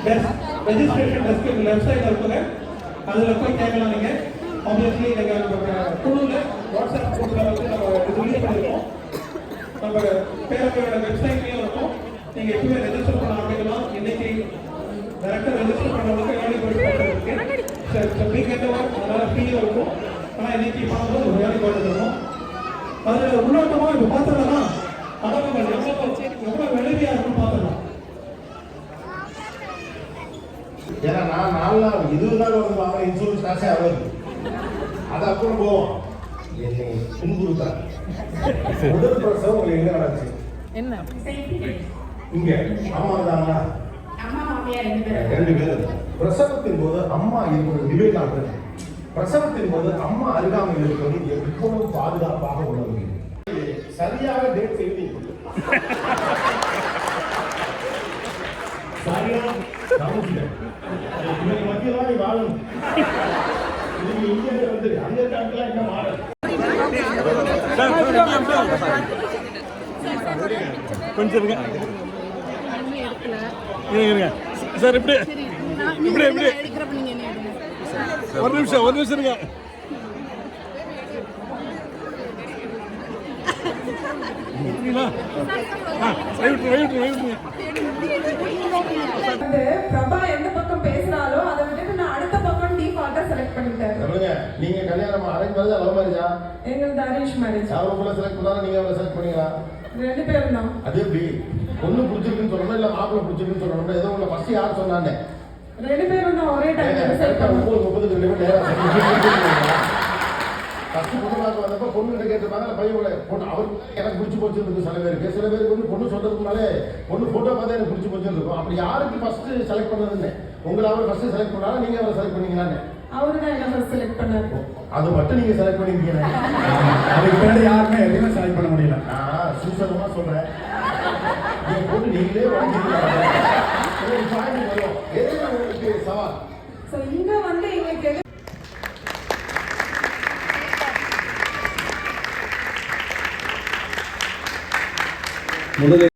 Registration desk left சைடில் இருக்குங்க. அதில் போய் கேட்கலாம். நீங்கள் ஆப்வியஸ்லி நீங்கள் குழுவில் வாட்ஸ்அப் குழுவில் வந்து நம்ம ரிலீஸ் பண்ணியிருக்கோம். நம்ம பேரவையோட வெப்சைட்லேயும் இருக்கும். நீங்கள் எப்பவுமே ரெஜிஸ்டர் பண்ண ஆரம்பிக்கலாம். இன்னைக்கு டேரக்டாக ரெஜிஸ்டர் பண்ணவங்களுக்கு ஏர்லி பேர்ட் இருக்கு. வீக்கெண்டு அதனால் ஃப்ரீயாக இருக்கும். ஆனால் இன்னைக்கு பண்ணும்போது ஒரு ஏர்லி பேர்ட் இருக்கும். அதில் உள்ளோட்டமாக இப்போ பார்த்துடலாமா? அளவுகள் எவ்வளோ வெளியாக இருக்குன்னு பார்த்துடலாம். ஏன்னா நான் 4 நாள் 20 நாள் வந்து வாங்க இன்சூரன்ஸ் காசே ஆகுது. அது அப்புறம் போவோம். என்னை துன்புறுத்தார். முதல் பிரசவம் உங்களுக்கு எங்க நடந்துச்சு? என்ன இங்க அம்மா தானா? அம்மா மாமியார் 2 பேரும். பிரசவத்தின் போது அம்மா இருக்கிற டிபேட் ஆகுது. பிரசவத்தின் போது அம்மா அருகாமையில் இருப்பது எப்போதும் பாதுகாப்பாக உணர முடியும். சரியாக டேட் செய்து சரியா கவனிச்சிட்டேன். இன்னைக்கு மத்தியெல்லாம் நீ வாழணும். இன்னைக்கு இந்தியாவில் வந்து அந்த காலத்துல என்ன மாடல் கொஞ்சம் இருங்க சார். இப்படி இப்படி இப்படி ஒரு நிமிஷம் இருங்க. பிரபா எந்த பக்கம் பேசுறாலோ அதை விட்டுட்டு நான் அடுத்த பக்கம் டிஃபால்ட்டா செலக்ட் பண்ணிட்டேன். நீங்க கல்யாணம் அரேஞ்ச் மேரேஜா லவ் மேரேஜா? எங்களுக்கு அரேஞ்ச் மேரேஜ். அவங்களுக்குள்ள செலக்ட் பண்ணாலும் நீங்க அவரை செலக்ட் பண்ணீங்களா? 2 பேரும் தான். அது எப்படி பொண்ணு பிடிச்சிருக்குன்னு சொல்லணும் இல்ல மாப்பிள்ளை பிடிச்சிருக்குன்னு சொல்லணும்? ஏதோ உங்களை ஃபர்ஸ்ட் யார் சொன்னானே? 2 பேரும் தான் ஒரே டைம்ல டிசைட் பண்ணோம். 30 நிமிடம் நேரா ஃபர்ஸ்ட் பொண்ணு பார்க்க வந்தப்ப பொண்ணு கேட்டிருப்பாங்க. பையன் பொண்ணு அவருக்கு எனக்கு பிடிச்சி போச்சுருக்கு. சில பேருக்கு வந்து பொண்ணு சொல்றதுக்குனாலே பொண்ணு போட்டோ பார்த்தா எனக்கு பிடிச்சி போச்சுன்னு இருக்கும். அப்படி யாருக்கு ஃபர்ஸ்ட் செலக்ட் பண்ணதுன்னு உங்களை அவர் ஃபர்ஸ்ட் செலக்ட் பண்ணாலும் நீங்க அவரை செலக்ட் பண்ணீங்களான்னு? அவரு தான் என்ன ஃபர்ஸ்ட் செலக்ட் பண்ணாரு. அது மட்டும் நீங்க செலக்ட் பண்ணிருக்கீங்க. அதுக்கு பின்னாடி யாருமே எதுவுமே செலக்ட் பண்ண முடியல. நான் சூசகமா சொல்றேன். நீங்க போட்டு நீங்களே வாங்கிருக்கீங்க. சவால். சோ இங்க வந்து எங்களுக்கு முதலில்